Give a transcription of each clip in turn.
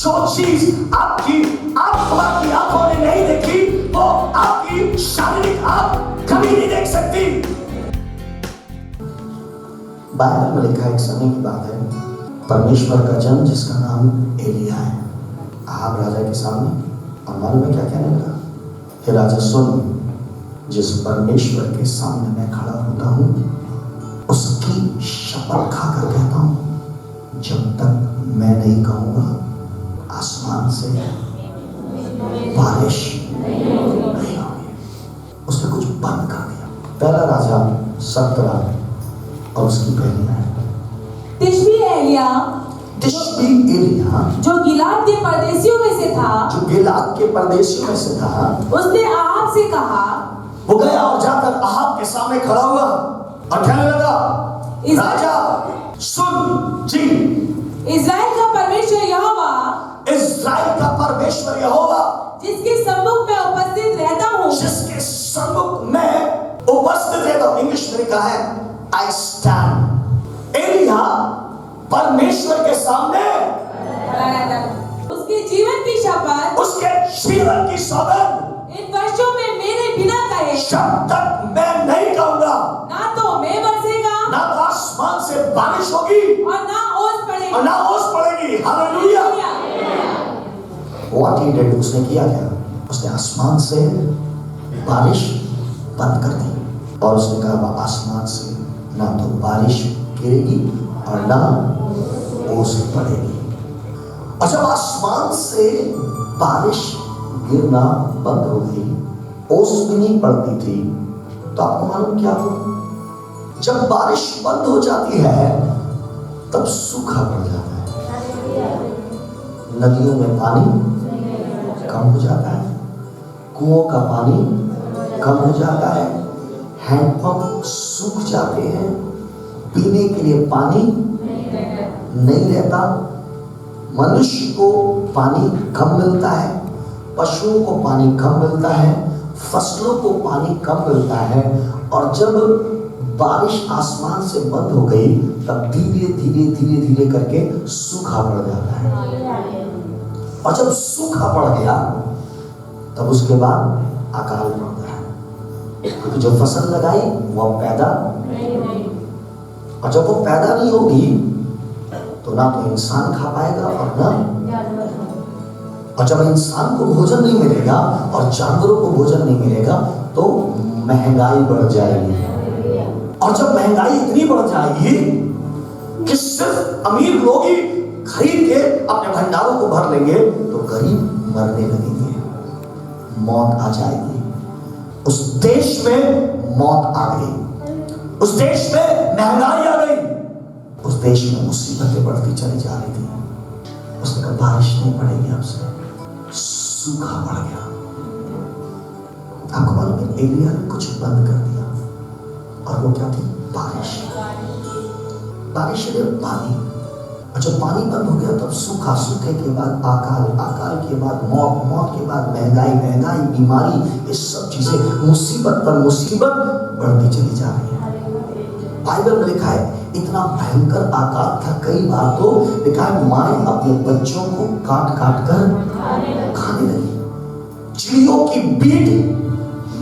जो चीज आपकी आंखों ने नहीं देखी वो आपकी शारीरिक आंख कभी नहीं देख सकती। बाइबल में लिखा एक समय की बात है, परमेश्वर का जन जिसका नाम एलिया है, आहाब राजा के सामने, और मालूम है क्या कहने लगा? हे राजा सुन, जिस परमेश्वर के सामने मैं खड़ा होता हूं उसकी शपथ खाकर कहता हूं, जब तक मैं नहीं कहूंगा आसमान से बारिश नहीं होगी। उसने कुछ बंद कर दिया। पहला राजा 17 और उसकी पहली है। तिशबी एलिया जो गिलाद के परदेशियों में से था, उसने आहाब से कहा, वो गया और जाकर आहाब के सामने खड़ा हुआ और कहने लगा, राजा सुन जी, इस्राएल का परमेश्वर यहोवा जिसके सम्मुख में उपस्थित रहता हूं, इंग्लिश में लिखा है आई स्टैंड। एलिया परमेश्वर के सामने उसके जीवन की सौगंध, इन वर्षों में मेरे बिना कहे जब तक मैं नहीं कहूंगा, ना तो मैं बरसेगा, ना तो आसमान से बारिश होगी और ना ओस पड़ेगी। हालेलुया। What he did, उसने किया क्या? उसने आसमान से बारिश बंद कर दी और उसने कहा आसमान से ना तो बारिश गिरेगी और ना ओस पड़ेगी। और जब आसमान से बारिश गिरना बंद हो गई, ओस भी नहीं पड़ती थी, तो आपको मालूम क्या हुआ? जब बारिश बंद हो जाती है तब सूखा पड़ जाता है, नदियों में पानी कम हो जाता है, कुओं का पानी कम हो जाता है, हैंडपंप सूख जाते हैं, पीने के लिए पानी नहीं रहता, मनुष्य को पानी कम मिलता है, पशुओं को पानी कम मिलता है, फसलों को पानी कम मिलता है। और जब बारिश आसमान से बंद हो गई तब धीरे करके सूखा पड़ जाता है। और जब सूखा पड़ गया तब उसके बाद अकाल पड़ता है, क्योंकि जो फसल लगाई वो पैदा नहीं, और जब वो पैदा नहीं होगी तो ना तो इंसान खा पाएगा और जब इंसान को भोजन नहीं मिलेगा और जानवरों को भोजन नहीं मिलेगा तो महंगाई बढ़ जाएगी। और जब महंगाई इतनी बढ़ जाएगी कि सिर्फ अमीर लोग ही खरीद के अपने भंडारों को भर लेंगे तो गरीब मरने लगेंगे, मौत आ जाएगी। उस देश में मौत आ गई, उस देश में महंगाई आ गई, उस देश में मुसीबतें बढ़ती चली जा रही थी। उसने कहा बारिश नहीं पड़ेगी, आपसे सूखा पड़ गया। आपको मालूम है एलिया ने कुछ बंद कर दिया, और वो क्या थी? बारिश है पानी। और जब पानी बंद हो गया तब सूखा, सूखे के बाद अकाल, अकाल के बाद मौत, मौत के बाद महंगाई, बीमारी, ये सब चीजें मुसीबत पर मुसीबत बढ़ती चली जा रही है। बाइबल में लिखा है इतना भयंकर अकाल था, कई बार तो लिखा है माँ अपने बच्चों को काट कर खाने लगी। चिड़ियों की बीट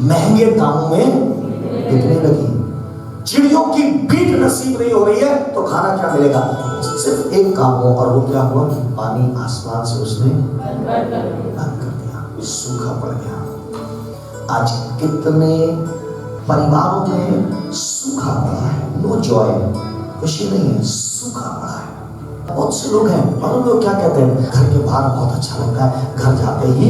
महंगे दामों में बिकने लगी। चिड़ियों की बीट नसीब नहीं हो रही है तो खाना क्या मिलेगा? सिर्फ एक काम हो, और वो क्या हुआ? पानी आसमान से उसने बंद कर दिया, सूखा पड़ गया। आज कितने परिवारों में सूखा पड़ा है, नो जॉय, खुशी नहीं है, सूखा पड़ा है। बहुत से लोग हैं, मालूम लोग क्या कहते हैं? घर के बाहर बहुत अच्छा लगता है, घर जाते ही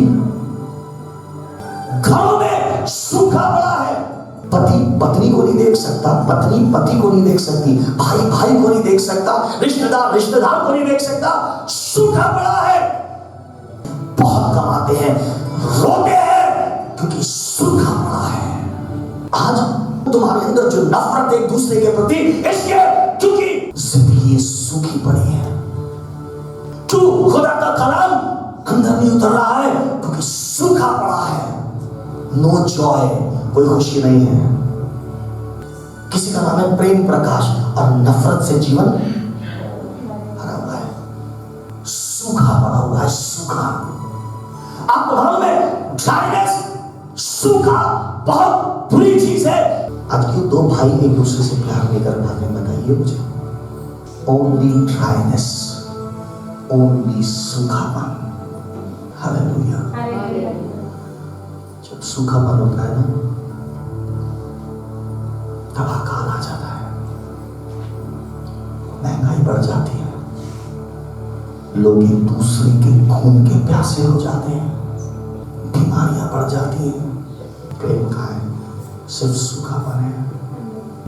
घरों में सूखा पड़ा है। पति पत्नी को नहीं देख सकता, पत्नी पति को नहीं देख सकती, भाई भाई को नहीं देख सकता, रिश्तेदार रिश्तेदार को नहीं देख सकता, सूखा पड़ा है। बहुत कमाते हैं, रोते हैं क्योंकि सूखा पड़ा है। आज तुम्हारे अंदर जो नफरत एक दूसरे के प्रति, इसके क्योंकि जिंदगी सूखी पड़ी है। क्यों खुदा का कलाम अंदर नहीं उतर रहा है? क्योंकि सूखा पड़ा है। नो जॉय, कोई खुशी नहीं है। किसी का नाम है प्रेम प्रकाश, और नफरत से जीवन भरा हुआ है, सूखा पड़ा हुआ है सूखा। आपको मालूम है ड्राइनेस, सूखा बहुत बुरी चीज है। आज क्यों दो भाई एक दूसरे से प्यार नहीं कर पाते बताइए मुझे। ओनली ड्राइनेस, ओनली सूखापन। हालेलुया। जब सूखापन होता है ना तब अकाल आ जाता है, महंगाई बढ़ जाती है, लोग एक दूसरे के खून के प्यासे हो जाते हैं, बीमारियां बढ़ जाती हैं। प्रेम का है, सिर्फ सूखापन है।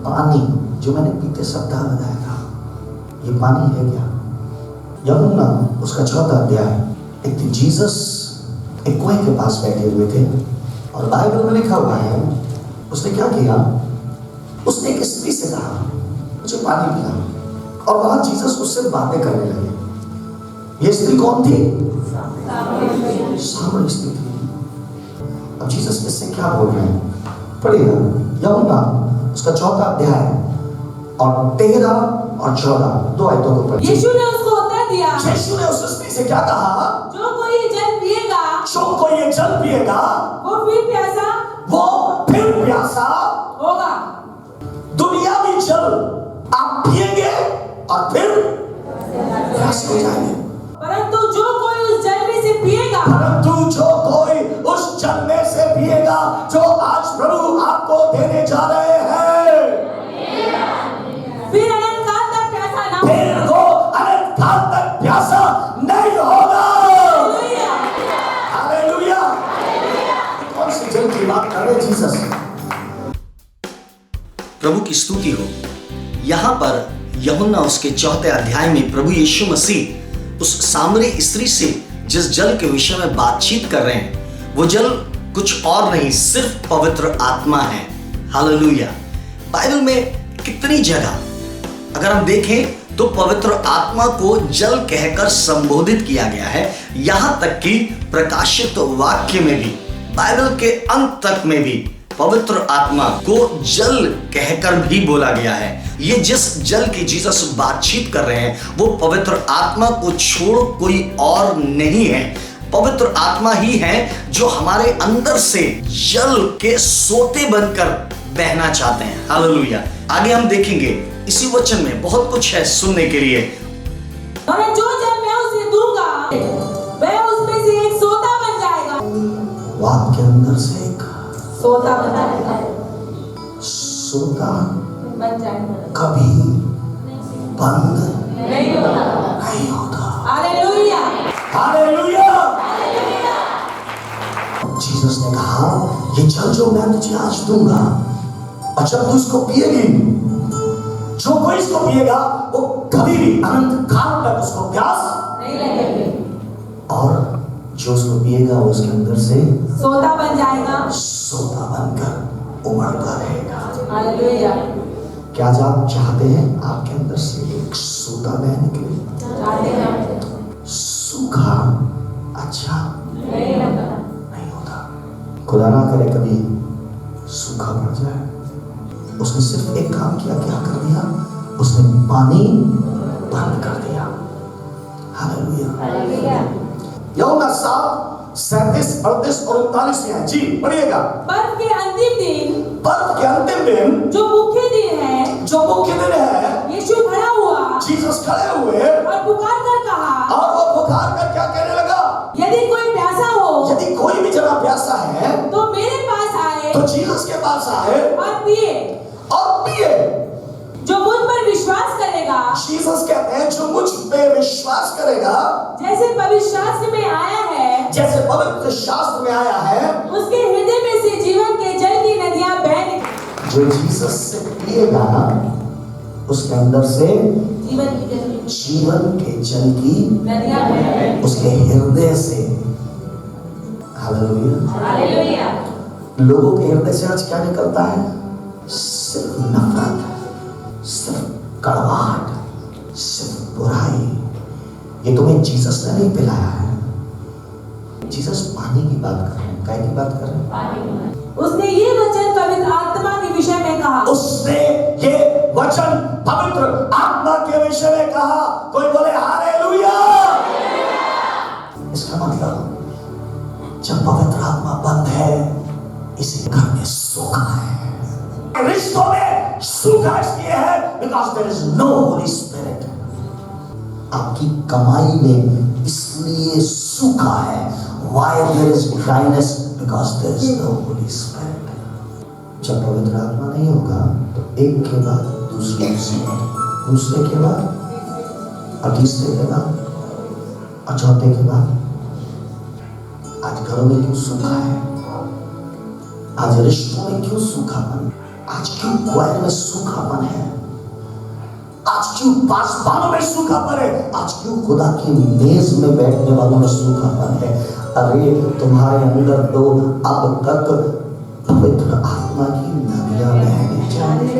पानी जो मैंने बीते सप्ताह बताया था, ये पानी है क्या? यूहन्ना उसका 4वां अध्याय, एक दिन जीसस एक कुएं के पास बैठे हुए थे और बाइबल में लिखा हुआ है उसने क्या किया, उसने एक स्त्री से कहा मुझे पानी पिला, और वहां जीसस उससे बातें करने लगे। ये स्त्री कौन थी? सामरी स्त्री थी। अब जीसस इससे क्या बोल रहे हैं पढ़िएगा, यूहन्ना उसका 4वां अध्याय और 13 और 14 दो आयतों को पढ़िए। यीशु ने उसको उत्तर दिया, यीशु ने उस स्त्री से क्या कहा? जो कोई ये जल पिएगा, जो कोई ये जल पिएगा वो फिर प्यासा होगा। दुनियावी जल आप पिएंगे और फिर प्यासे हो जाएंगे। परंतु जो कोई उस जल में से पिएगा, परंतु जो कोई उस जल में से पिएगा जो आज प्रभु आपको देने जा रहे हैं, फिर अनंत काल तक प्यासा ना फिर वो अनंत काल तक प्यासा नहीं होगा। हालेलुया। कौन सी जल की बात कर रहे जीसस? प्रभु की स्तुति हो। यहां पर यूहन्ना उसके 4वें अध्याय में प्रभु यीशु मसीह उस सामरी स्त्री से जिस जल के विषय में बातचीत कर रहे हैं, वो जल कुछ और नहीं, सिर्फ पवित्र आत्मा है। हालेलुया। बाइबल में कितनी जगह अगर हम देखें तो पवित्र आत्मा को जल कहकर संबोधित किया गया है। यहां तक कि प्रकाशित वाक्य में भी, बाइबल के अंत तक में भी पवित्र आत्मा को जल कहकर भी बोला गया है। ये जिस जल की जीसस बातचीत कर रहे हैं वो पवित्र आत्मा को छोड़ कोई और नहीं है। पवित्र आत्मा ही है जो हमारे अंदर से जल के सोते बनकर बहना चाहते हैं। हालेलुया। आगे हम देखेंगे इसी वचन में बहुत कुछ है सुनने के लिए। और जो जल मैं उसे दूंगा वह उसमें से एक सोता बन जाएगा। वो आपके अंदर से एक सोता बन जाएगा, सोता बन जाएगा, कभी बंद नहीं होगा। नहीं होता। हालेलुया। हालेलुया। जीसस ने कहा ये जल जो मैं तुझे आज दूंगा और जब तू इसको पिएगी, जो कोई इसको पिएगा वो कभी भी अनंत काल तक उसको प्यास नहीं लगेगी, और जो उसको पिएगा वो उसके अंदर से सोता बन जाएगा, सोता बनकर उमड़ता रहेगा। हालेलुया। क्या आप चाहते हैं आपके अंदर से एक सोता बह निकले? चाहते हैं। सूखा अच्छा नहीं लगता, नहीं होता। खुदा ना करे कभी सूखा पड़ जाए। उसने सिर्फ एक काम किया, क्या कर दिया? उसने पानी बंद कर दिया। हालेलुया। यूहन्ना 7:37, 38 और 39 में है जी, पढ़िएगा। पर्व के अंतिम दिन, पर्व के अंतिम दिन, जो मुख्य दिन है, जो मुख्य दिन है, यीशु खड़ा हुआ जीसस खड़े हुए और पुकार कर कहा, और वो पुकार कर क्या कहने लगा? यदि कोई प्यासा हो, यदि कोई भी जरा प्यासा है तो मेरे पास आए तो जीसस के पास आए और पिए। और पिए। जो मुझ पर विश्वास करेगा, जीसस कहते हैं जो मुझ पे विश्वास करेगा, जैसे पवित्र शास्त्र में आया है, जैसे पवित्र शास्त्र में आया है, उसके हृदय में से जीवन के जल की नदियां बह निकलेंगी। जो जीसस से पिएगा उसके अंदर से जीवन की जल जीवन के जल की नदियां बह, उसके हृदय से। हालेलुया। हालेलुया। लोगों के हृदय से आज क्या निकलता है? सिर्फ नफरत, सिर्फ कड़वाहट, सिर्फ बुराई। ये तुम्हें जीसस ने नहीं पिलाया है। जीसस पानी की बात कर रहे हैं, काय की बात कर रहे हैं? उसने ये वचन पवित्र आत्मा के विषय में कहा। उसने ये वचन पवित्र आत्मा के विषय में कहा। कोई बोले हालेलुया। इसका मतलब जब पवित्र आत्मा बंद है, इसी घर में सूखा है। रिश्तों में सूखा इसलिए है because there is no holy spirit. आपकी कमाई में इसलिए सूखा है। Why there is dryness? Because there is no holy spirit. जब पवित्र आत्मा नहीं होगा तो एक के बाद दूसरे मुसीबत, दूसरे के बाद और तीसरे के बाद और चौथे के बाद। आज घरों में क्यों सूखा है? आज रिश्तों में क्यों सूखापन? आज क्यों क्वायर में सूखापन है? आज क्यों पासवानों में सूखापन है? आज क्यों खुदा की मेज में बैठने वालों में सूखापन है? अरे तुम्हारे अंदर तो अब तक पवित्र आत्मा की नदियां बहनी चाहिए।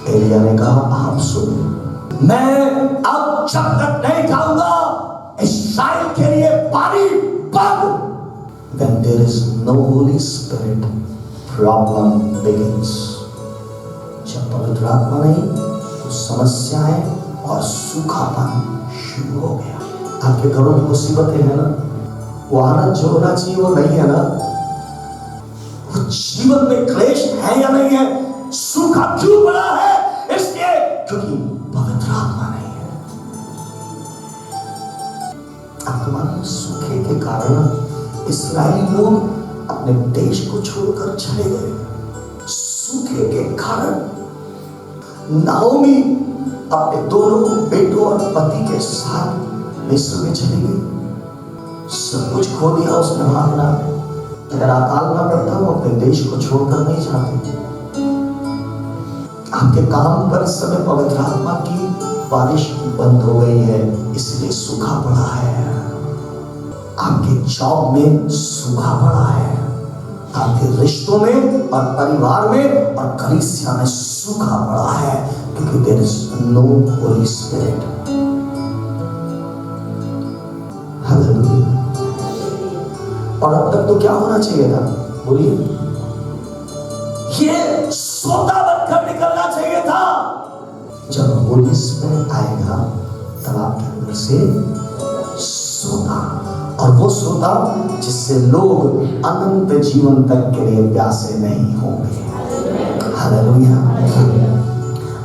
एलिया ने कहा आप सुनो, मैं अब जब तक नहीं खाऊंगा इस्राएल के लिए पानी बंद। When there is no Holy Spirit, problem begins. जब पवित्र आत्मा नहीं तो समस्याएं और सूखापन शुरू हो गया। आपके घरों में मुसीबतें हैं ना, वो आनंद जो होना चाहिए वो नहीं है ना, वो जीवन में क्लेश है या नहीं है, सूखा क्यों पड़ा है? इसलिए क्योंकि पवित्र आत्मा नहीं है। आपको मालूम सूखे के कारण इस्राएली लोग अपने देश को छोड़कर चले गए। सूखे के कारण नाओमी अपने दोनों बेटों और पति के साथ मिस्र में चली गई। सब कुछ खो दिया उसने मांगना। अगर अकाल ना पड़ता वो अपने देश को छोड़कर नहीं जाती। आपके काम पर इस समय पवित्र आत्मा की बारिश बंद हो गई है, इसलिए सूखा पड़ा है। आपके जॉब में सूखा पड़ा है, आपके रिश्तों में और परिवार में और कलीसिया में सूखा पड़ा है, क्योंकि there is no holy spirit. Hallelujah. और अब तक तो क्या होना चाहिए था? बोलिए, ये सोता बनकर निकलना चाहिए था। जब होली स्पिरिट आएगा तब आपके अंदर से सोता, और वो सोता जिससे लोग अनंत जीवन तक के लिए प्यासे नहीं होंगे। हालेलुया।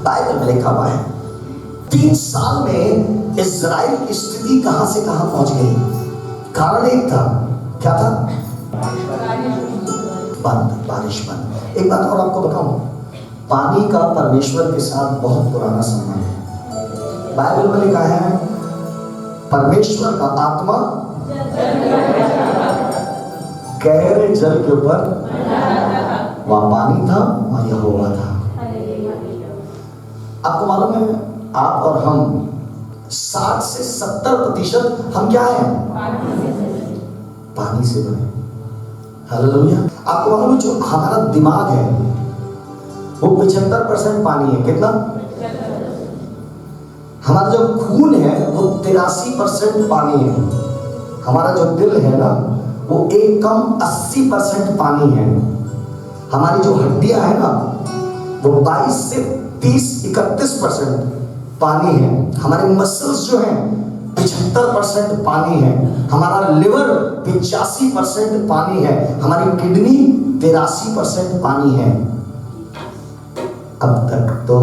बाइबल में लिखा हुआ है 3 साल में इज़राइल की स्थिति कहां से कहां पहुंच गई। कारण एक था, क्या था? बंद, बारिश बंद। एक बात और आपको बताऊं, पानी का परमेश्वर के साथ बहुत पुराना संबंध है। बाइबल में लिखा है परमेश्वर का आत्मा गहरे जल के ऊपर, वहां पानी था, वहां यहोवा था। आपको मालूम है आप और हम 60 से 70% हम क्या है? पानी से बने। हालेलुया। आपको मालूम है जो हमारा दिमाग है वो 75% पानी है। कितना? हमारा जो खून है वो 83% पानी है। हमारा जो दिल है ना वो एक कम 80% पानी है। हमारी जो हड्डियां है ना वो 22 से 30-31% पानी है। हमारे मसल्स जो हैं 75% पानी है। हमारा लिवर 85% पानी है। हमारी किडनी 83% पानी है। अब तक तो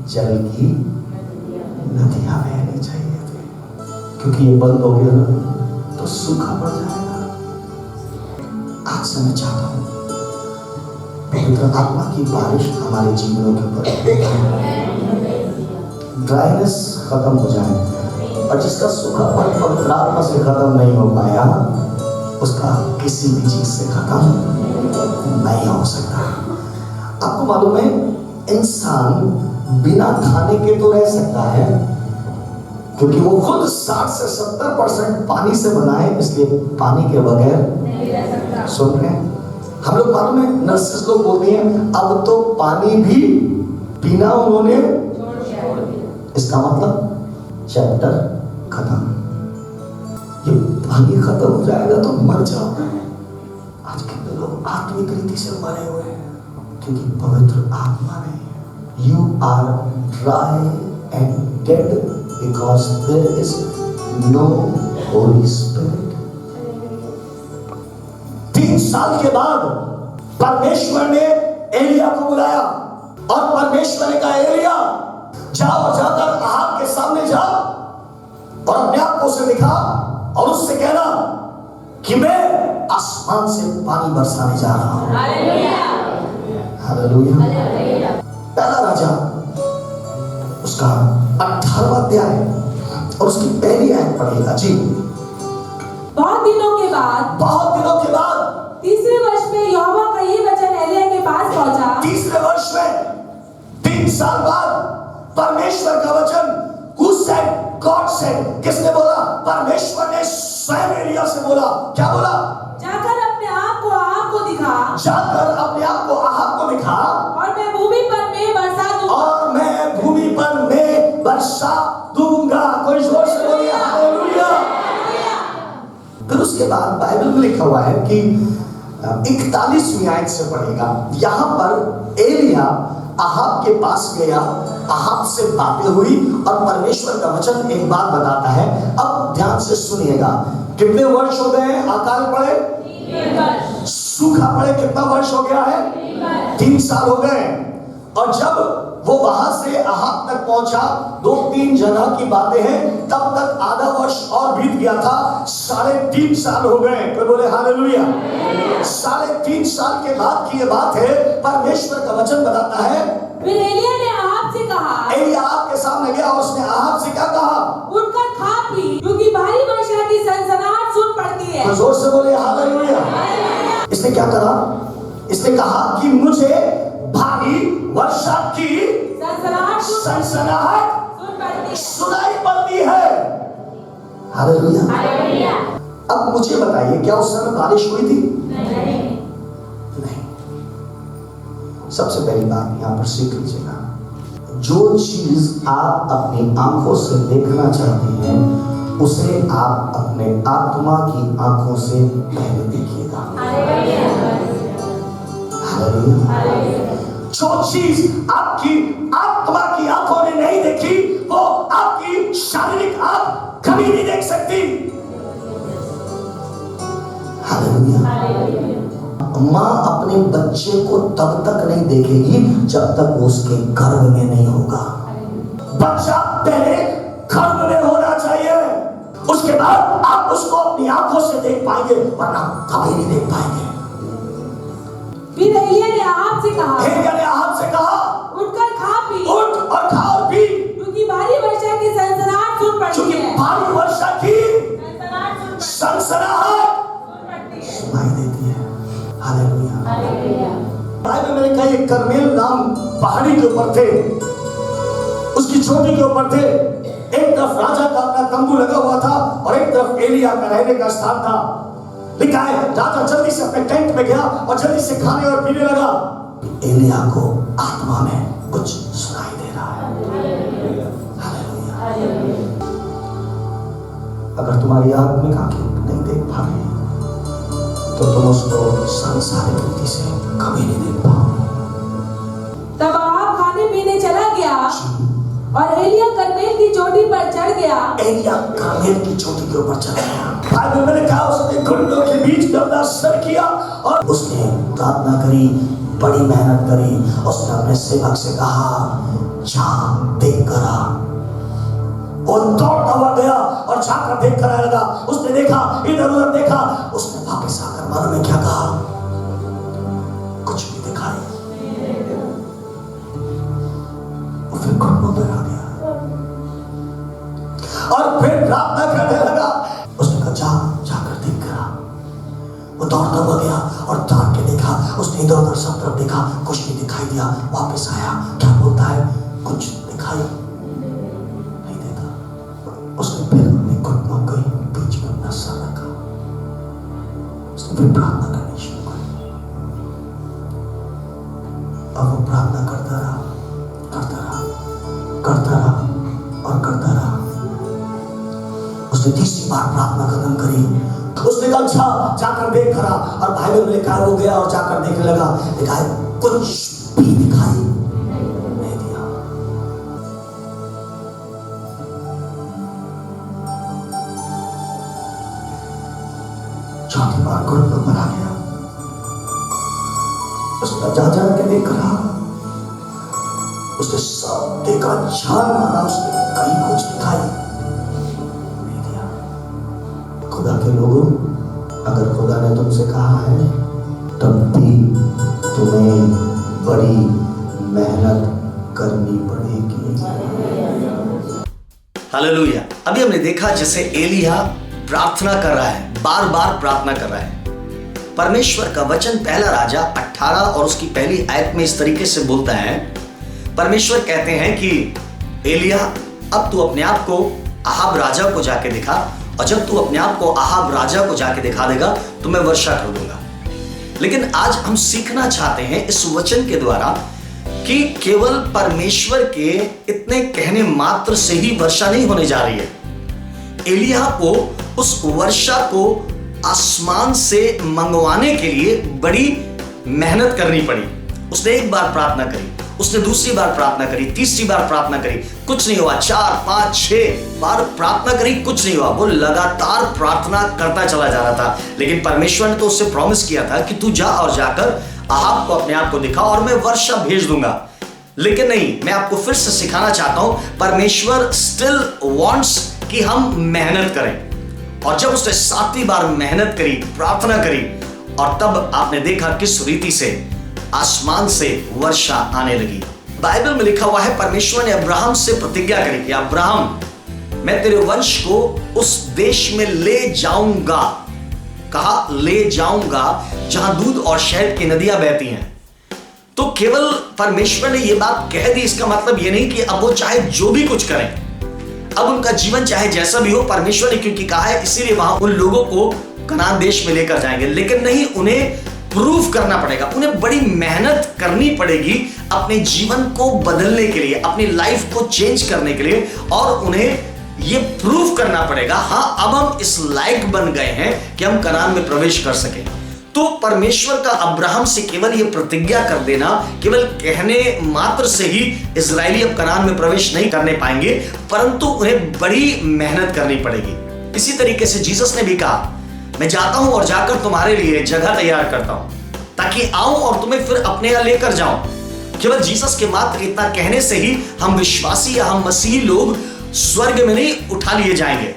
जल की नदियां बहनी चाहिए थी, क्योंकि ये बंद हो गया ना तो सूखा पड़ जाएगा। आज से मैं चाहता हूं पवित्र आत्मा की बारिश हमारे जीवनों के ऊपर, ड्राइनेस खत्म हो जाए, और जिसका सूखापन पवित्र आत्मा से खत्म नहीं हो पाया उसका किसी भी चीज से खत्म नहीं हो सकता। आपको मालूम है इंसान बिना खाने के तो रह सकता है, क्योंकि वो खुद 60 से 70% पानी से बना है, इसलिए पानी के बगैर नहीं रह सकता। सुन रहे हैं? हम लोग मालूम है नर्सेस लोग बोलते हैं अब तो पानी भी पीना उन्होंने छोड़ दिया। इसका मतलब चैप्टर खत्म। ये पानी खत्म हो जाएगा तो मर जाओगे। आज के लोग आत्मिक रीति से मरे हुए हैं क्योंकि पवित्र आत्मा नहीं है। You are dry and dead because there is no Holy Spirit. 3 साल के बाद परमेश्वर ने एलिया को बुलाया और परमेश्वर ने कहा एलिया जाओ और जाकर अहाब के सामने जाओ और अपने आप को उसे दिखा और उससे कहना कि मैं आसमान से पानी बरसाने जा रहा हूं। हालेलुया। पहला राजा उसका 18वां अध्याय और उसकी पहली आयत पढ़ेगा जी। बहुत दिनों के बाद तीसरे वर्ष में यहोवा का ये वचन एलिया के पास पहुंचा। तीसरे वर्ष में 3 साल बाद परमेश्वर का वचन Who said? God said. किसने बोला? परमेश्वर ने स्वयं एलिया से बोला। क्या बोला? जाकर अपने आप को अहाब को दिखा। जाकर अपने आप को अहाब को दिखा। और मैं भूमि पर में बरसा दूंगा। और मैं भूमि पर में बरसा दूंगा। कोई जोर से बोलिए हालेलुया। फिर उसके बाद बाइबल में लिखा हुआ है कि 41वीं आयत से पढ़ेगा। यहाँ पर एलिया अहाब के पास गया, अहाब से बातें हुई और परमेश्वर का वचन एक बात बताता है। अब ध्यान से सुनिएगा। कितने वर्ष हो गए? अकाल पड़े, 3 वर्ष। सूखा पड़े, कितना वर्ष हो गया है? 3 साल हो गए। और जब वो वहां से अहाब तक पहुंचा, 2-3 जगह की बातें हैं, तब तक आधा वर्ष और बीत गया था। 3.5 साल हो गए। कोई बोले हालेलुया। 3.5 साल के बाद की ये बात है। परमेश्वर का वचन बताता है फिर एलिया ने अहाब से कहा। एलिया अहाब के सामने गया और उसने अहाब से क्या कहा? उठकर खा पी, क्योंकि भारी वर्षा की सनसनाहट सुन पड़ती है। तो जोर से बोले हालेलुया। इसने क्या करा? इसने कहा कि मुझे भारी वर्षा की सनसनाहट सुनाई पड़ती है। हालेलुया। अब मुझे बताइए, क्या उस समय बारिश हुई थी? नहीं। सबसे पहली बात यहां पर सीख लीजिएगा, जो चीज आप अपनी आंखों से देखना चाहते हैं उसे आप अपने आत्मा की आंखों से पहले देखिएगा। हालेलुया। जो चीज आपकी आत्मा की आंखों ने नहीं देखी वो आपकी शारीरिक आंख कभी नहीं देख सकती। हालेलुया। माँ अपने बच्चे को तब तक नहीं देखेगी जब तक वो उसके गर्भ में नहीं होगा। बच्चा पहले गर्भ में होना चाहिए, उसके बाद आप उसको अपनी आंखों से देख पाएंगे, वरना कभी नहीं देख पाएंगे। फिर एलिया ने अहाब से कहा, उठकर खा पी। उठ और खा और पी, क्योंकि भारी वर्षा की सनसनाहट सुन पड़ती है। भारी वर्षा की सनसनाहट सुनाई देती है। हालेलुया। बाइबल में लिखा है कर्मेल नाम पहाड़ी के ऊपर थे, उसकी चोटी के ऊपर थे। एक तरफ राजा का अपना तंबू लगा हुआ था और एक तरफ एलिया का रहने का स्थान था। लिखा है राजा जल्दी से अपने टेंट में गया और जल्दी से खाने और पीने लगा। एलिया को आत्मा में कुछ सुनाई दे रहा है। हालेलुया। अगर तुम्हारी आत्मिक आंखें नहीं देख पा रही तो तुम उसको सांसारिक रीति से कभी नहीं देख पाओगे। तब अहाब खाने पीने चला गया और एलिया कर्मेल की चोटी पर चढ़ गया। एलिया कर्मेल की चोटी के ऊपर चढ़ गया। बाइबल में लिखा उसने घुटनों के बीच अपना सर किया और उसने प्रार्थना करी, बड़ी मेहनत करी। उसने अपने सेवक से कहा जा देख कर आ। और दौड़ता हुआ गया और जाकर देख कर आने लगा। उसने देखा, इधर उधर देखा, उसने वापस आकर मन में क्या कहा? कुछ भी दिखाई। और फिर घुटनों पर आ गया और फिर प्रार्थना करने लगा। उसने कहा जाकर देख कर आ। वो दौड़ता हुआ गया और दौड़ के देखा। उसने इधर उधर सब तरफ देखा, कुछ नहीं दिखाई दिया। वापस आया, क्या बोलता है? कुछ दिखाई नहीं देता। उसने फिर अपने घुटनों के बीच में अपना सर रखा। उसने फिर प्रार्थना करनी शुरू कर दी। अब वो प्रार्थना करता रहा और करता रहा। उसने तीसरी बार प्रार्थना खत्म करी तो उसने कहा जाकर देख करा। और बाइबल में लिखा है वो गया और जाकर देखने लगा। लिखा है कुछ भी दिखाई नहीं दिया। छठी बार घुटनों पर आ गया। उसने जा जा के देख रहा, उसने सब देखा, छान मारा, उसने कहीं कुछ दिखाई नहीं दिया। खुदा के लोगों, अगर खुदा ने तुमसे कहा है तब भी तुम्हें बड़ी मेहनत करनी पड़ेगी। हालेलुया। अभी हमने देखा जैसे एलिया प्रार्थना कर रहा है, बार बार प्रार्थना कर रहा है। परमेश्वर का वचन पहला राजा 18 और उसकी पहली आयत में इस तरीके से बोलता है। परमेश्वर कहते हैं कि एलिया, अब तू अपने आप को आहाब राजा को जाके दिखा, और जब तू अपने आप को आहाब राजा को जाके दिखा देगा तो मैं वर्षा कर दूंगा। लेकिन आज हम सीखना चाहते हैं इस वचन के द्वारा कि केवल परमेश्वर के इतने कहने मात्र से ही वर्षा नहीं होने जा रही है। एलिया को उस वर्षा को आसमान से मंगवाने के लिए बड़ी मेहनत करनी पड़ी। उसने एक बार प्रार्थना करी, उसने दूसरी बार प्रार्थना करी, तीसरी बार प्रार्थना करी, कुछ नहीं हुआ। 4, 5, 6 बार प्रार्थना करी, कुछ नहीं हुआ। वो लगातार प्रार्थना करता चला जा रहा था। लेकिन परमेश्वर ने तो उससे प्रॉमिस किया था कि तू जा और जाकर आहाब को अपने आप को दिखा और मैं वर्षा भेज दूंगा। लेकिन नहीं, मैं आपको फिर से सिखाना चाहता हूं, परमेश्वर स्टिल वांट्स कि हम मेहनत करें। और जब उसने 7वीं बार मेहनत करी, प्रार्थना करी, और तब आपने देखा किस रीति से आसमान से वर्षा आने लगी। बाइबल में लिखा हुआ है, परमेश्वर ने अब्राहम से प्रतिज्ञा करी कि अब्राहम, मैं तेरे वंश को उस देश में ले जाऊंगा। कहा ले जाऊंगा जहां दूध और शहद की नदियां बहती हैं। तो केवल परमेश्वर ने यह बात कह दी, इसका मतलब यह नहीं कि अब वो चाहे जो भी कुछ करें, अब उनका जीवन चाहे जैसा भी हो, परमेश्वर ने क्योंकि कहा है इसीलिए वहां उन लोगों को कनान देश में लेकर जाएंगे। लेकिन नहीं, उन्हें प्रूव करना पड़ेगा, उन्हें बड़ी मेहनत करनी पड़ेगी अपने जीवन को बदलने के लिए, अपनी लाइफ को चेंज करने के लिए, और उन्हें ये प्रूव करना पड़ेगा, हाँ अब हम इस लायक बन गए हैं कि हम कनान में प्रवेश कर सके। तो परमेश्वर का अब्राहम से केवल ये प्रतिज्ञा कर देना, केवल कहने मात्र से ही इजरायली अब कनान में प्रवेश नहीं करने पाएंगे, परंतु उन्हें बड़ी मेहनत करनी पड़ेगी। इसी तरीके से जीसस ने भी कहा, मैं जाता हूं और जाकर तुम्हारे लिए जगह तैयार करता हूं, ताकि आऊं और तुम्हें फिर अपने यहां लेकर जाऊं। केवल जीसस के मात्र इतना कहने से ही हम विश्वासी या हम मसीही लोग स्वर्ग में नहीं उठा लिए जाएंगे,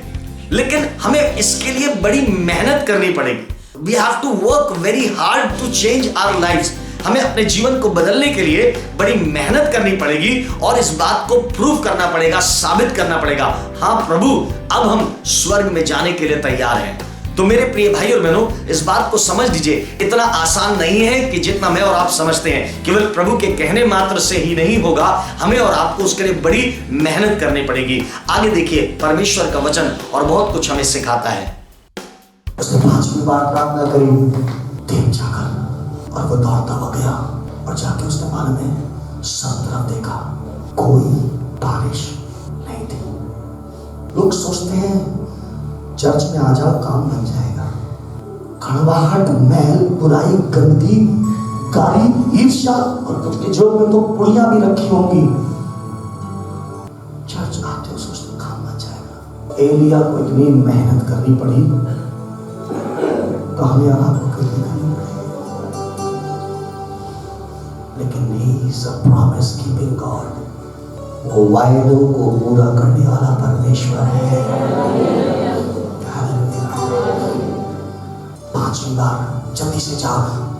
लेकिन हमें इसके लिए बड़ी मेहनत करनी पड़ेगी। We have to work very hard to change our lives. हमें अपने जीवन को बदलने के लिए बड़ी मेहनत करनी पड़ेगी और इस बात को प्रूव करना पड़ेगा, साबित करना पड़ेगा, हाँ प्रभु अब हम स्वर्ग में जाने के लिए तैयार हैं। तो मेरे प्रिय भाई और बहनों, इस बात को समझ लीजिए, इतना आसान नहीं है कि जितना मैं और आप समझते हैं। केवल प्रभु के कहने मात्र से ही नहीं होगा, हमें और आपको उसके लिए बड़ी मेहनत करनी पड़ेगी। आगे देखिए परमेश्वर का वचन और बहुत कुछ हमें सिखाता है। उसने 5वीं बार प्रार्थना करी, देख जाकर, और वो दौड़ता हुआ गया और जाके उसने मालूम है सब तरफ देखा, कोई बारिश नहीं थी। लोग सोचते हैं चर्च में आ जाओ काम बन जाएगा। कड़वाहट, मैल, बुराई, गंदगी, गाली, ईर्ष्या, और तुमके जोड़ में तो पुड़ियां भी रखी होंगी। चर्च आते हो सोचते काम बन जाएगा। एलिया को इतनी मेहनत करनी पड़ी तो हमें आपको करनी पड़ेगी। लेकिन he is a promise keeping God, वो वायदों को पूरा करने वाला परमेश्वर है। 5वीं बार जल्दी से जा,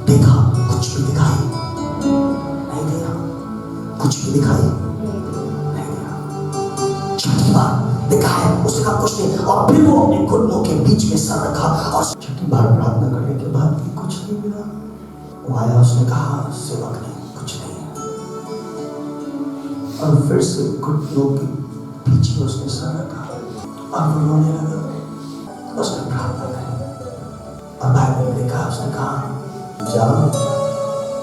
देखा कुछ भी दिखाई नहीं दिया, कुछ भी दिखाई नहीं दिया। 6वीं बार देखा है, उसने कहा कुछ नहीं, और फिर वो अपने घुटनों के बीच में सर रखा और 6वीं बार प्रार्थना करने के बाद भी कुछ नहीं मिला। वो आया, उसने कहा सेवक ने कुछ नहीं, और फिर से घुटनों के बीच में उसने सर रखा और वो रोने लगा। उसने प्रार्थना करी और बाइबल में लिखा, उसने कहा जा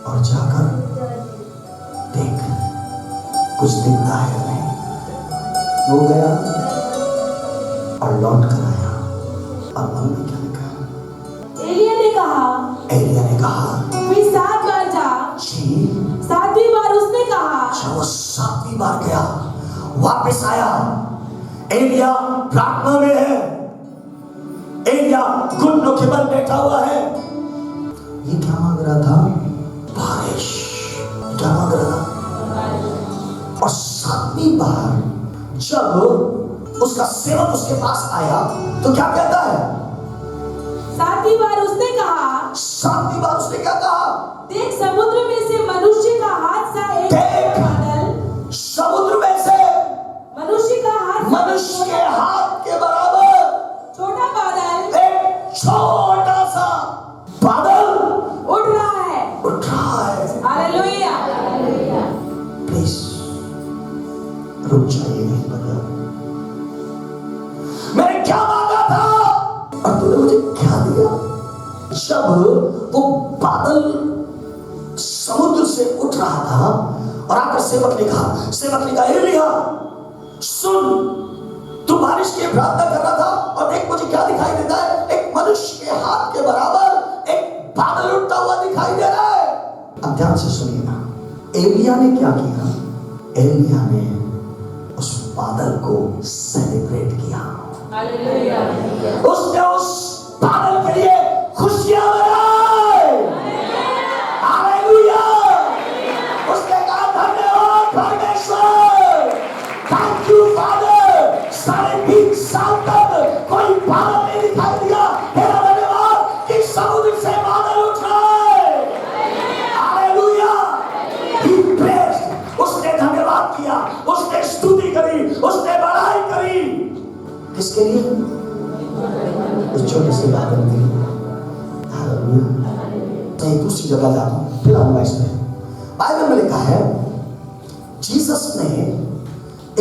और जाकर देख कुछ दिखता है नहीं। वो गया और लौट कर आया, और मन में क्या लिखा है? एलिया ने कहा फिर 7 बार जा। 7वीं बार उसने कहा। अच्छा, वो 7वीं बार गया, वापस आया। एलिया प्रार्थना में है, एलिया घुटनों के बल बैठा हुआ है। ये क्या मांग रहा था? बारिश। क्या मांग रहा था? और 7वीं बार जब उसका सेवक उसके पास आया तो क्या कहता है? 7वीं बार उसने कहा, 7वीं बार उसने क्या कहा? देख समुद्र में से मनुष्य का हाथ सा एक देख। बादल, समुद्र में से मनुष्य का हाथ, मनुष्य के हाथ के बराबर छोटा बादल एक छोटा सा बादल उठ रहा है। उठ रहा है। हालेलुया। प्लीज रुक जाइए, नहीं बता मैंने क्या मांगा था और तूने मुझे क्या दिया? जब वो बादल समुद्र से उठ रहा था और आकर सेवक ने कहा एलिया सुन, तू बारिश की प्रार्थना कर रहा था और देख मुझे क्या दिखाई देता है? एक मनुष्य के हाथ के बराबर एक बादल उठता हुआ दिखाई दे रहा है। अब ध्यान से सुनिएगा, एलिया ने क्या किया? एलिया ने उस बादल को सेलिब्रेट किया। हालेलुया। उसने उस बादल के लिए खुशियां मनाई। हालेलुया। उसने कहा धन्यवाद परमेश्वर, थैंक यू फादर। 3.5 साल तक कोई बादल नहीं दिखाई दिया, तेरा धन्यवाद कि समुद्र से बादल उठ रहा है। हालेलुया। He praised, उसने धन्यवाद किया, उसने स्तुति करी, उसने बड़ाई करी। किसके लिए? उस छोटे से बादल के लिए। हालेलुया। मैं दूसरी जगह जाता हूं, फिर आऊंगा इसमें। बाइबल में लिखा है जीसस ने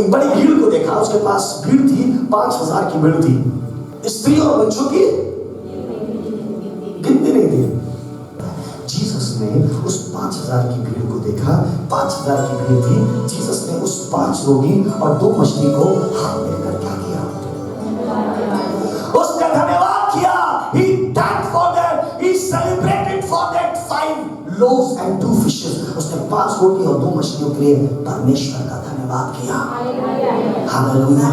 एक बड़ी भीड़ को देखा। उसके पास भीड़ थी, 5000 की भीड़ थी, स्त्री और बच्चों की गिनती नहीं थी। जीसस ने उस 5000 की भीड़ को देखा। 5000 की भीड़ थी। जीसस ने उस 5 रोगी और 2 मछली को हाथ में लेकर क्या किया? उसने धन्यवाद किया। He thanked for that. He celebrated for that 5 loaves and 2 fishes. उसने 5 रोटी और 2 मछलियों के लिए परमेश्वर का धन्यवाद किया। हालेलुया।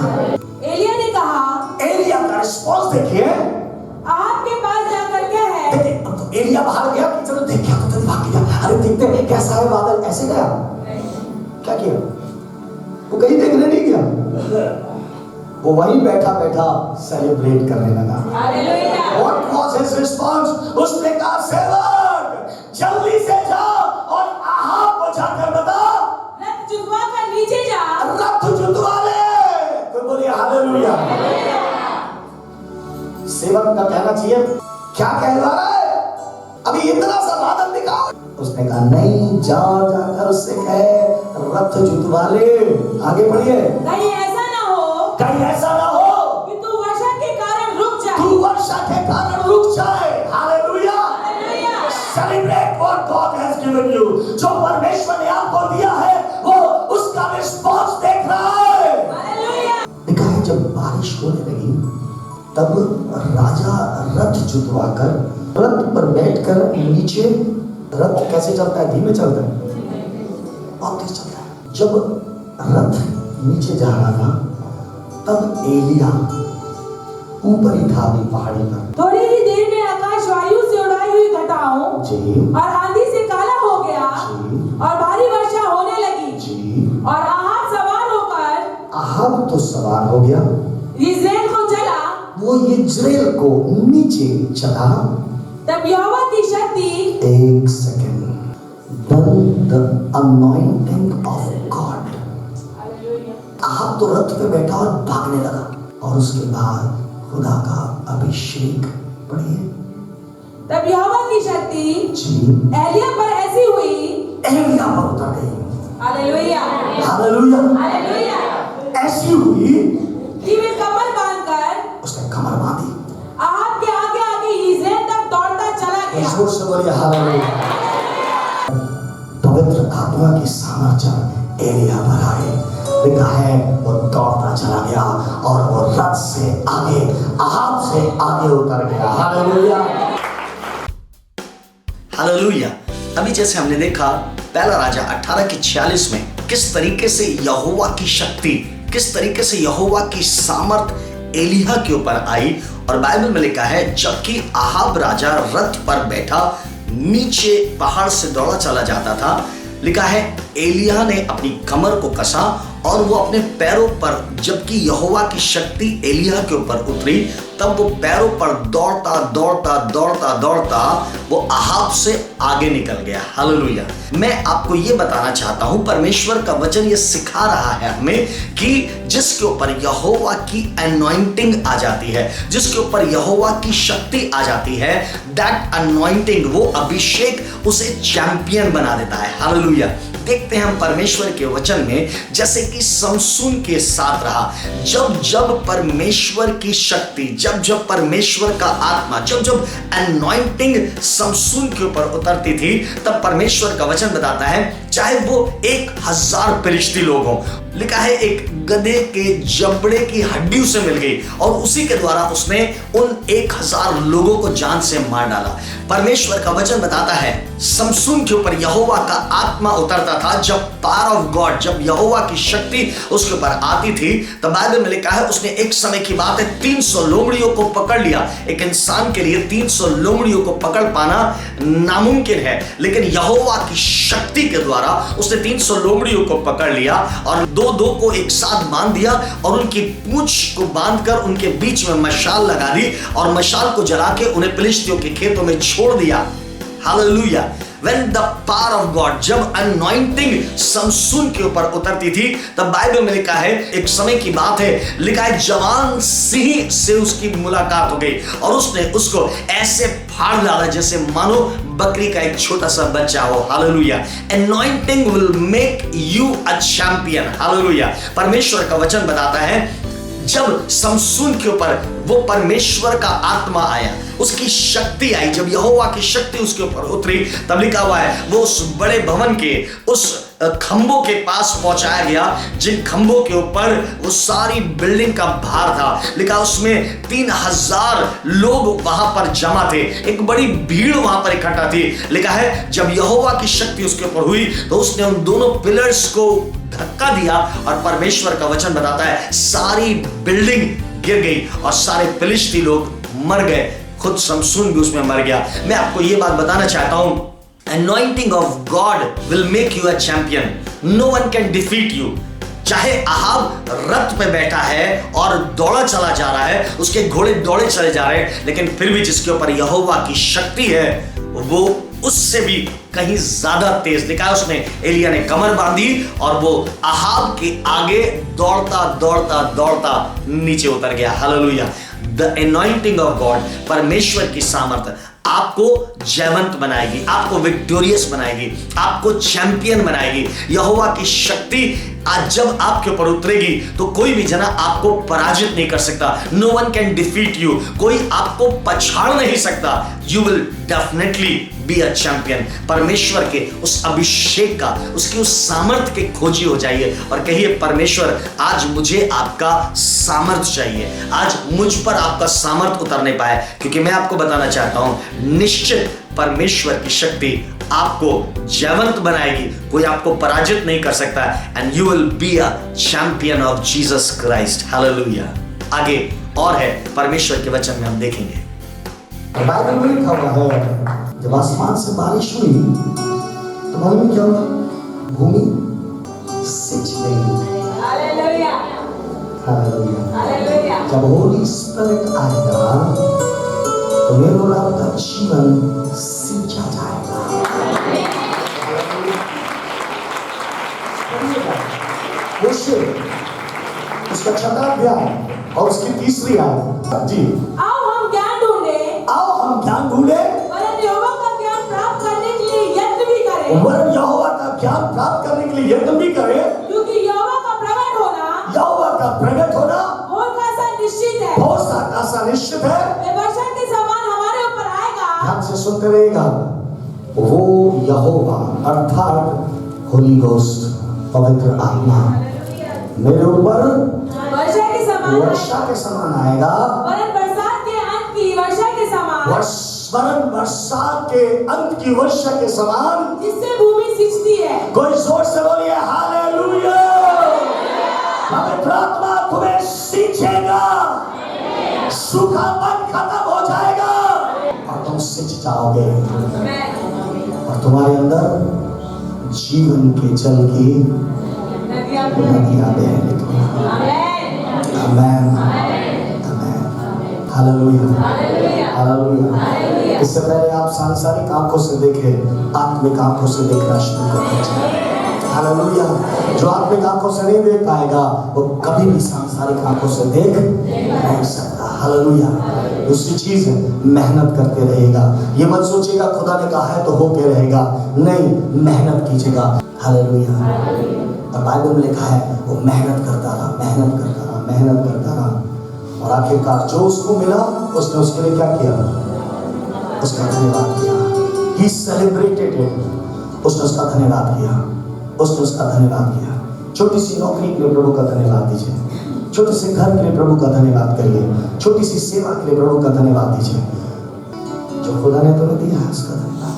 एलिया ने कहा, एलिया का रिस्पॉन्स देखिए। आपके पास जाकर क्या है? देखिए, अब तो एलिया बाहर गया कि चलो देख क्या तो भाग गया। अरे देखते हैं कैसा है बादल, ऐसे गया। क्या किया? वो कहीं देखने नहीं गया, वो वहीं बैठा बैठा सेलिब्रेट करने लगा। Hallelujah. What was his response? उसने कहा सेवक जल्दी से जा और आहाब को जाकर बता रथ जुतवा कर नीचे जा। रथ जुतवा ले। कोई बोलिए हालेलुया। सेवक का कहना चाहिए क्या कहला रहा है? अभी इतना सा बादल दिखाओ। उसने कहा नहीं, जाकर उससे कहे रथ जुतवा ले। आगे बढ़िए। कहीं ऐसा ना हो, कहीं ऐसा ना हो कि तू वर्षा के कारण रुक जाए। तू वर्षा के कारण रुक जाए। Hallelujah. Hallelujah. Celebrate what God has given you. जो परमेश्वर ने आपको दिया है वो उसका रिस्पॉन्स देख रहा है। हालेलुया। देखा है जब बारिश होने लगी तब राजा रथ जुतवाकर रथ पर बैठकर नीचे, रथ कैसे चलता है? धीमे चलता है, बहुत तेज चलता है। जब रथ नीचे जा रहा था तब एलिया ऊपर ही था अभी पहाड़ी पर। थोड़ी ही देर में आकाश वायु से उड़ाई हुई घटाओं जी और आंधी से काला हो गया जी और भारी वर्षा होने लगी। जी। और आहाब सवार होकर आहाब तो सवार हो गया, यिज्रेल को चला। वो यिज्रेल को नीचे चला। तब यहोवा की शक्ति, एक second, then the anointing of God। Ahab तो रथ पे बैठा और भागने लगा और उसके बाद खुदा का अभिषेक। पढ़िए। तब यहोवा की शक्ति जी एलिया पर ऐसी हुई। एलिया पर उतर गई। हालेलुया। हालेलुया। हालेलुया। ऐसी हुई कि वे कमर बांधकर, उसने कमर बांधी। आहाब के आगे आगे यिज्रेल तक दौड़ता चला गया। जोर से बोलिए हालेलुया। पवित्र आत्मा की सामर्थ्य एलिया पर आई। लिखा है वो दौड़ता चला गया और वो रथ से आगे, आहाब से आगे उतर गया। हालेलुया। हालेलुया। अभी जैसे हमने देखा पहला राजा 18:46 में किस तरीके से यहोवा की शक्ति, किस तरीके से यहोवा की सामर्थ एलिय्याह के ऊपर आई। और बाइबल में लिखा है जबकि आहाब राजा रथ पर बैठा नीचे पहाड़ से दौड़ा चला जाता था, लिखा है एलिय्याह ने अपनी कमर को कसा और वो अपने पैरों पर, जबकि यहोवा की शक्ति एलिय्याह के ऊपर उतरी, तब वो पैरों पर दौड़ता दौड़ता दौड़ता दौड़ता वो आहाब से आगे निकल गया। हालेलुया। मैं आपको ये बताना चाहता हूं, परमेश्वर का वचन ये सिखा रहा है हमें कि जिसके ऊपर यहोवा की अनॉइंटिंग आ जाती है, जिसके ऊपर यहोवा की शक्ति आ जाती है, दैट अनॉइंटिंग, वो अभिषेक उसे चैंपियन बना देता है। हालेलुया। देखते हैं हम परमेश्वर के वचन में, जैसे कि समसून के साथ रहा, जब जब परमेश्वर की शक्ति, जब जब परमेश्वर का आत्मा, जब जब अनॉइंटिंग समसून के ऊपर उतरती थी, तब परमेश्वर का वचन बताता है चाहे वो 1000 फिलिस्ती लोग हों, लिखा है एक गधे के जबड़े की हड्डी उसे मिल गई और उसी के द्वारा उसने उन 1000 लोगों को जान से मार डाला। परमेश्वर का वचन बताता है समसून के ऊपर यहोवा का आत्मा उतरता था। जब पावर ऑफ गॉड, जब यहोवा की शक्ति उसके ऊपर आती थी, तब बाइबल में लिखा है उसने एक समय की बात है 300 लोमड़ियों को पकड़ लिया। एक इंसान के लिए 300 लोमड़ियों को पकड़ पाना नामुमकिन है, लेकिन यहोवा की शक्ति के द्वारा उसने 300 लोमड़ियों को पकड़ लिया और दो को एक साथ बांध दिया और उनकी पूंछ को बांधकर उनके बीच में मशाल लगा दी और मशाल को जला के उन्हें फिलिस्तियों के खेतों में छोड़ दिया। Hallelujah. When the power of God, जब anointing समसून के ऊपर उतरती थी, तब बाइबल में लिखा है एक समय की बात है, लिखा है जवान सिंह से उसकी मुलाकात हो गई और उसने उसको ऐसे फाड़ डाला जैसे मानो बकरी का एक छोटा सा बच्चा हो। Hallelujah. Anointing will make you a champion। Hallelujah. परमेश्वर का वचन बताता है जब समसून के ऊपर वो परमेश्वर का आत्मा आया, उसकी शक्ति आई, जब यहोवा की शक्ति उसके ऊपर उतरी, तब लिखा हुआ है वो उस बड़े भवन के उस खंभों के पास पहुंचाया गया जिन खंभों के ऊपर वो सारी बिल्डिंग का भार था। लिखा उसमें 3000 लोग वहां पर जमा थे, एक बड़ी भीड़ वहां पर इकट्ठा थी। लिखा है जब यहोवा की शक्ति उसके ऊपर हुई तो उसने उन दोनों पिलर्स को धक्का दिया और परमेश्वर का वचन बताता है सारी बिल्डिंग गिर गई और सारे फिलिस्ती लोग मर गए, खुद समसून भी उसमें मर गया। मैं आपको ये बात बताना चाहता हूं, anointing of God will make you a champion. No one can defeat you. चाहे आहाब रथ पे बैठा है और दौड़ा चला जा रहा है, उसके घोड़े दौड़े चले जा रहे हैं, लेकिन फिर भी जिसके ऊपर यहोवा की शक्ति है वो उससे भी कहीं ज्यादा तेज। लिखा है उसने एलिय्याह ने कमर बांधी और वो आहाब के आगे दौड़ता दौड़ता दौड़ता नीचे उतर गया। Hallelujah. The anointing of God, परमेश्वर की सामर्थ आपको जयवंत बनाएगी, आपको विक्टोरियस बनाएगी, आपको चैंपियन बनाएगी। यहोवा की शक्ति आज जब आपके ऊपर उतरेगी तो कोई भी जना आपको पराजित नहीं कर सकता। No one can defeat you, कोई आपको पछाड़ नहीं सकता। You will definitely be a champion. परमेश्वर के उस अभिषेक का, उसकी उस सामर्थ के खोजी हो जाइए और कहिए परमेश्वर आज मुझे आपका सामर्थ चाहिए, आज मुझ पर आपका सामर्थ उतर नहीं पाया। क्योंकि मैं आपको बताना चाहता हूं निश्चित परमेश्वर की शक्ति आपको जयवंत बनाएगी, कोई आपको पराजित नहीं कर सकता। And you will be a champion of Jesus Christ. Hallelujah. आगे और है परमेश्वर के वचन में हम देखेंगे। बाइबल में लिखा हुआ है जब आसमान से बारिश हुई तो मालूम क्या हुआ? भूमि सिंच गई। हालेलुया। हालेलुया। हालेलुया। जब होली स्पिरिट आएगा तो मेरे और आपका जीवन सिंचा जाएगा। उसका छठा अध्याय और उसकी तीसरी आयत जी। आओ हम ज्ञान ढूंढे, आओ हम ज्ञान ढूंढे, वरन यहोवा का ज्ञान प्राप्त करने के लिए यत्न भी करें। वरन यहोवा का ज्ञान प्राप्त करने के लिए यत्न भी करें, क्योंकि यहोवा का प्रकट होना, यहोवा का प्रकट होना भोर का सा निश्चित है। भोर का सा निश्चित है। वे वर्षा के समान हमारे ऊपर आएगा। ध्यान से सुनते रहिएगा। वो यहोवा अर्थात होली गोस्ट, पवित्र आत्मा मेरे ऊपर वर्षा के समान आएगा, वरन बरसात के अंत की वर्षा के समान, वरन बरसात के अंत की वर्षा के समान, जिससे भूमि सिंचती है। कोई जोर से बोलिए हालेलुया। पवित्र आत्मा तुम्हें सींचेगा। सूखापन खत्म हो जाएगा और तुम सिंच जाओगे और तुम्हारे अंदर जीवन के जल की नदियां बहने। आमीन, आमीन, हालेलुया, हालेलुया। इससे पहले आप सांसारिक आंखों से देखें, आत्मिक आंखों से देखना शुरू कर दीजिए। हालेलुया। जो आत्मिक आंखों से नहीं देख पाएगा वो कभी भी सांसारिक आंखों से देख नहीं सकता। हालेलुया। दूसरी चीज है, मेहनत करते रहेगा। ये मत सोचिएगा खुदा ने कहा है तो होके रहेगा, नहीं, मेहनत कीजिएगा। हालेलुया। और बाइबल में लिखा है वो मेहनत करता रहा, मेहनत करता रहा, मेहनत करता रहा और आखिरकार जो उसको मिला उसने उसके लिए क्या किया? उसका धन्यवाद किया। He celebrated it। उसने उसका धन्यवाद किया, उसने उसका धन्यवाद किया। छोटी सी नौकरी के लिए प्रभु का धन्यवाद दीजिए, छोटे से घर के लिए प्रभु का धन्यवाद करिए, छोटी सी सेवा के लिए प्रभु का धन्यवाद दीजिए। जो खुदा ने तुम्हें दिया है उसका धन्यवाद।